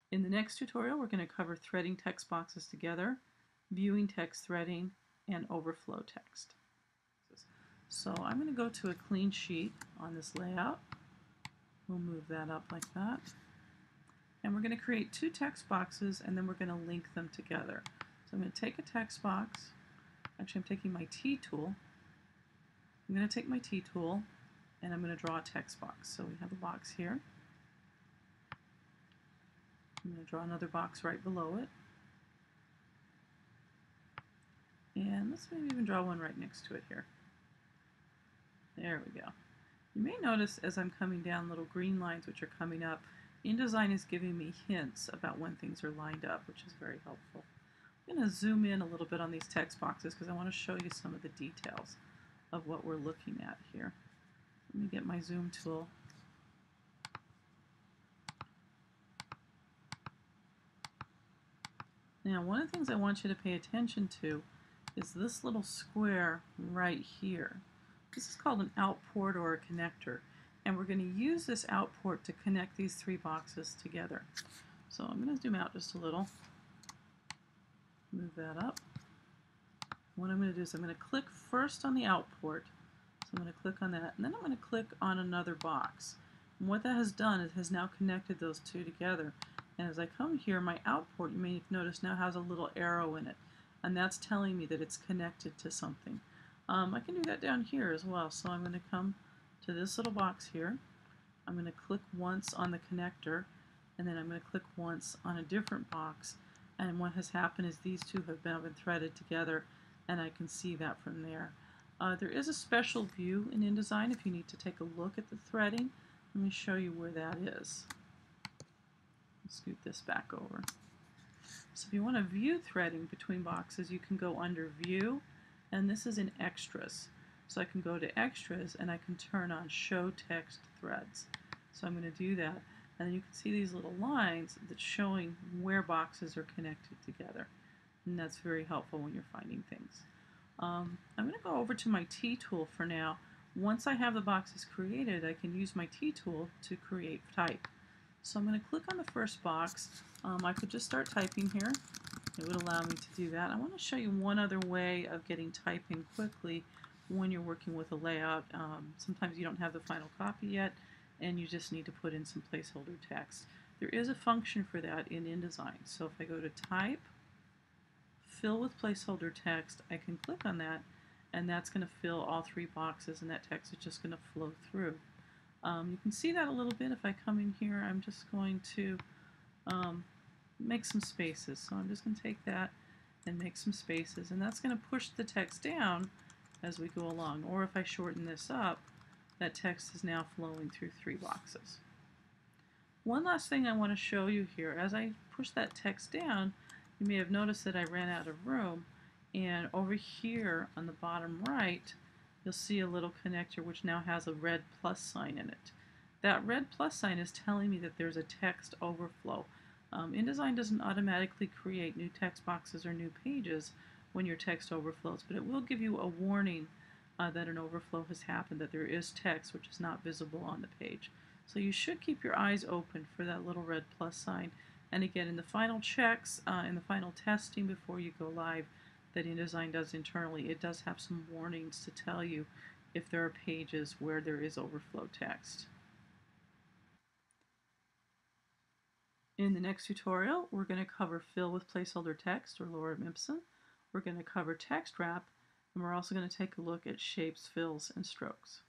In the next tutorial, we're going to cover threading text boxes together, viewing text threading, and overflow text. So I'm going to go to a clean sheet on this layout. We'll move that up like that. And we're going to create two text boxes, and then we're going to link them together. So I'm going to take a text box. Actually, I'm taking my T tool. I'm going to take my T tool, and I'm going to draw a text box. So we have a box here. I'm going to draw another box right below it. And let's maybe even draw one right next to it here. There we go. You may notice as I'm coming down little green lines which are coming up. InDesign is giving me hints about when things are lined up, which is very helpful. I'm going to zoom in a little bit on these text boxes because I want to show you some of the details of what we're looking at here. Let me get my zoom tool. Now, one of the things I want you to pay attention to is this little square right here. This is called an outport or a connector, and we're going to use this outport to connect these three boxes together. So I'm going to zoom out just a little, move that up. What I'm going to do is I'm going to click first on the outport. So I'm going to click on that, and then I'm going to click on another box. And what that has done is it has now connected those two together. And as I come here, my outport, you may notice, now has a little arrow in it, and that's telling me that it's connected to something. I can do that down here as well. So I'm going to come to this little box here. I'm going to click once on the connector, and then I'm going to click once on a different box. And what has happened is these two have been threaded together, and I can see that from there. There is a special view in InDesign if you need to take a look at the threading. Let me show you where that is. Scoot this back over. So if you want to view threading between boxes, you can go under View, and this is in Extras. So I can go to Extras and I can turn on Show Text Threads. So I'm going to do that, and then you can see these little lines that's showing where boxes are connected together, and that's very helpful when you're finding things. I'm going to go over to my T tool for now. Once I have the boxes created, I can use my T tool to create type. So I'm going to click on the first box. I could just start typing here. It would allow me to do that. I want to show you one other way of getting typing quickly when you're working with a layout. Sometimes you don't have the final copy yet, and you just need to put in some placeholder text. There is a function for that in InDesign. So if I go to Type, Fill with Placeholder Text, I can click on that, and that's going to fill all three boxes, and that text is just going to flow through. You can see that a little bit if I come in here. I'm just going to make some spaces. So I'm just going to take that and make some spaces, and that's going to push the text down as we go along. Or if I shorten this up, that text is now flowing through three boxes. One last thing I want to show you here. As I push that text down, you may have noticed that I ran out of room, and over here on the bottom right, you'll see a little connector which now has a red plus sign in it. That red plus sign is telling me that there's a text overflow. InDesign doesn't automatically create new text boxes or new pages when your text overflows, but it will give you a warning that an overflow has happened, that there is text which is not visible on the page. So you should keep your eyes open for that little red plus sign. And again, in the final checks, in the final testing before you go live, that InDesign does internally, it does have some warnings to tell you if there are pages where there is overflow text. In the next tutorial, we're going to cover Fill with Placeholder Text, or Lorem Ipsum. We're going to cover Text Wrap, and we're also going to take a look at shapes, fills, and strokes.